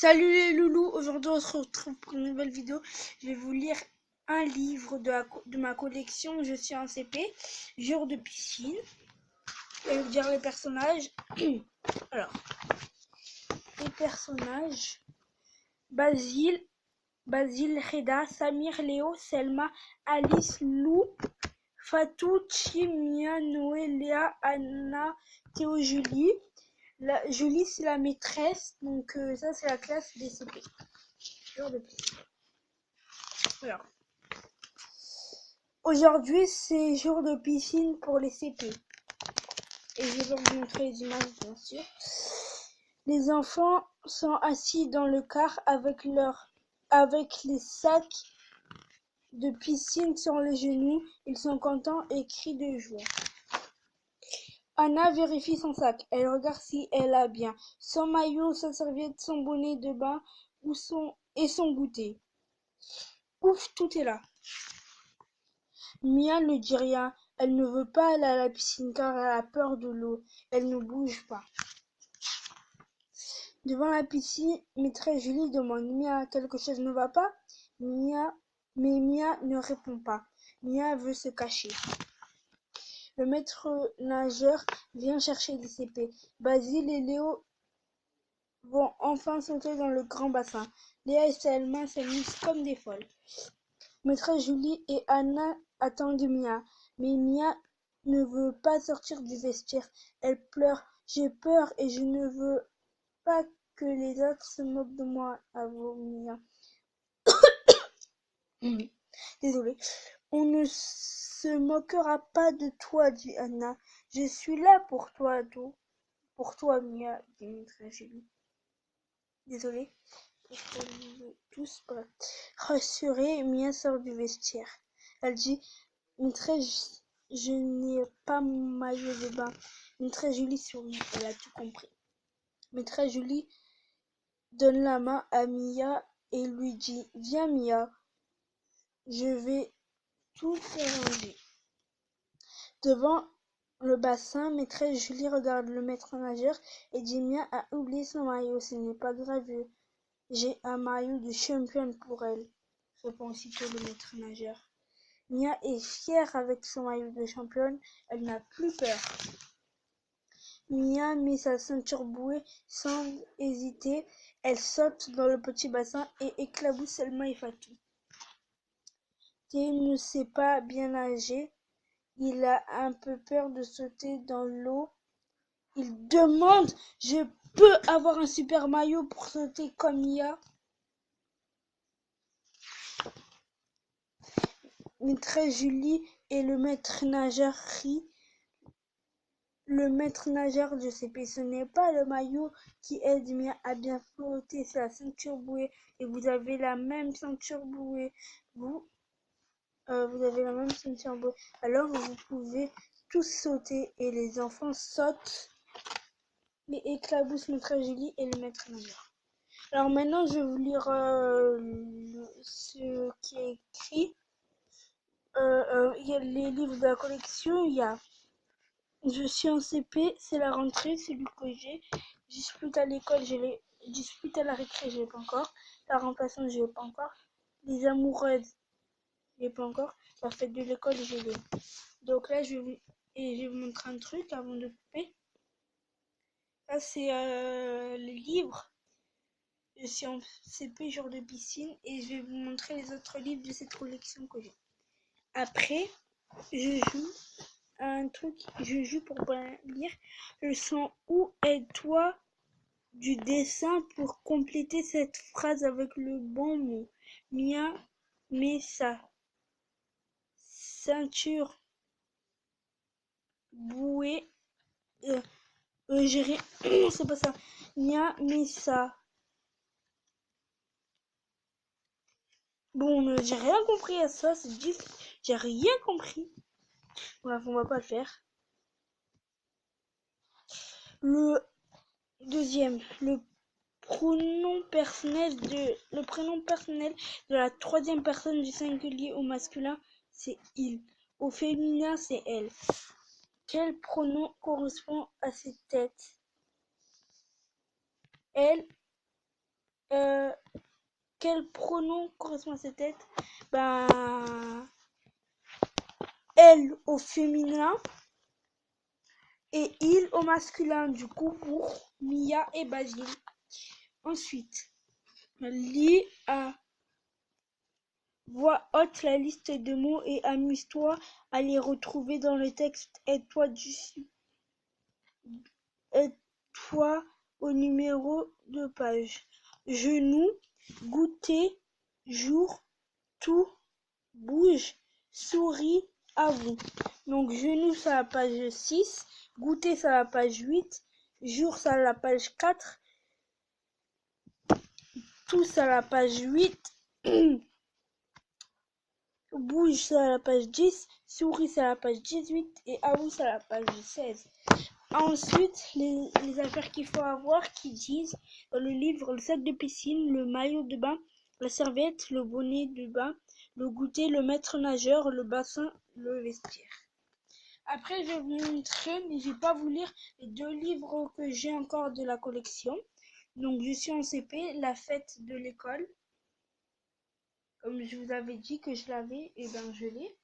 Salut les loulous, aujourd'hui on se retrouve pour une nouvelle vidéo. Je vais vous lire un livre de ma collection. Je suis en CP, jour de piscine. Et vous dire les personnages. Alors, les personnages. Basile, Reda, Samir, Léo, Selma, Alice, Lou, Fatou, Chimia, Noé, Léa, Anna, Théo, Julie. Julie c'est la maîtresse, donc ça c'est la classe des CP. Jour de piscine. Alors, aujourd'hui, c'est jour de piscine pour les CP. Et je vais vous montrer les images, bien sûr. Les enfants sont assis dans le car avec les sacs de piscine sur les genoux. Ils sont contents et crient de joie. Anna vérifie son sac. Elle regarde si elle a bien son maillot, sa serviette, son bonnet de bain et son goûter. Ouf, tout est là. Mia ne dit rien. Elle ne veut pas aller à la piscine car elle a peur de l'eau. Elle ne bouge pas. Devant la piscine, maîtresse Julie demande: Mia, quelque chose ne va pas? Mais Mia ne répond pas. Mia veut se cacher. Le maître nageur vient chercher des CP. Basile et Léo vont enfin sauter dans le grand bassin. Léa et Selma s'amusent comme des folles. Maîtresse Julie et Anna attendent Mia, mais Mia ne veut pas sortir du vestiaire. Elle pleure. J'ai peur et je ne veux pas que les autres se moquent de moi, avoue Mia. Désolée. On ne se moquera pas de toi, dit Anna. Je suis là pour toi, Mia, dit maîtresse Julie. Désolée. Tous pas. Rassurée, Mia sort du vestiaire. Elle dit: Maîtresse, je n'ai pas mon maillot de bain. Maîtresse Julie sourit, elle a tout compris. Maîtresse Julie donne la main à Mia et lui dit: Viens Mia, je vais tout arranger. Devant le bassin, maîtresse Julie regarde le maître nageur et dit: Mia a oublié son maillot, ce n'est pas grave, j'ai un maillot de championne pour elle, répond aussitôt le maître nageur. Mia est fière avec son maillot de championne, elle n'a plus peur. Mia met sa ceinture bouée sans hésiter, elle saute dans le petit bassin et éclabousse Selma et Fatou. Théo ne sait pas bien nager, il a un peu peur de sauter dans l'eau. Il demande: je peux avoir un super maillot pour sauter comme Mia? Maîtresse Julie et le maître nageur rient. Le maître nageur de CP, ce n'est pas le maillot qui aide Mia à bien flotter, c'est la ceinture bouée. Et vous avez la même ceinture bouée. Vous avez la même ceinture bouée. Alors vous pouvez tous sauter. Et les enfants sautent, mais éclaboussent maîtresse Julie et le maître nageur. Alors maintenant, je vais vous lire ce qui est écrit. Il y a les livres de la collection. Il y a Je suis en CP, c'est la rentrée, c'est du j'ai. Dispute à l'école, dispute à la récré, je l'ai pas encore. La remplaçante, je l'ai pas encore. Les amoureuses, je l'ai pas encore. La fête de l'école, je l'ai. Donc là, je vais vous montrer un truc avant de couper. Là, c'est le livre. Je suis en CP, jour de piscine, et je vais vous montrer les autres livres de cette collection que j'ai. Après, je joue pour bien lire. Le son où est-toi du dessin pour compléter cette phrase avec le bon mot. Mia met sa ceinture bouée. J'ai rien. Non, c'est pas ça. Mia met sa. Bon, j'ai rien compris à ça. C'est juste. J'ai rien compris. Bref, on va pas le faire. Le deuxième, le prénom personnel de la troisième personne du singulier au masculin, c'est il. Au féminin, c'est elle. Quel pronom correspond à cette tête? Elle, Quel pronom correspond à cette lettre? Ben, elle au féminin et il au masculin, du coup, pour Mia et Basile. Ensuite, lis à voix haute la liste de mots et amuse-toi à les retrouver dans le texte. Aide-toi au numéro de page. Genou, goûter, jour, tout, bouge, souris, avoue. Donc genou, c'est à la page 6, goûter, c'est à la page 8, jour, c'est à la page 4, tout, c'est à la page 8, bouge, c'est à la page 10, souris, c'est à la page 18 et avoue, c'est à la page 16. Ensuite, les affaires qu'il faut avoir qui disent dans le livre: le sac de piscine, le maillot de bain, la serviette, le bonnet de bain, le goûter, le maître nageur, le bassin, le vestiaire. Après, je vais vous montrer, mais j'ai pas vous lire les 2 livres que j'ai encore de la collection. Donc, je suis en CP, la fête de l'école. Comme je vous avais dit que je l'avais, et ben je l'ai.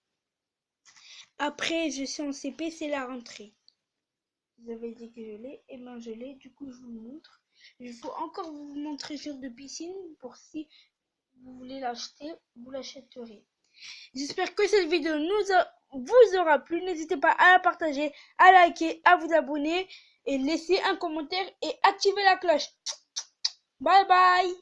Après, je suis en CP, c'est la rentrée. Vous avez dit que je l'ai, et ben je l'ai, du coup je vous montre. Il faut encore vous montrer sur de piscine pour si vous voulez l'acheter, vous l'achèterez. J'espère que cette vidéo vous aura plu. N'hésitez pas à la partager, à liker, à vous abonner et laisser un commentaire et activer la cloche. Bye bye.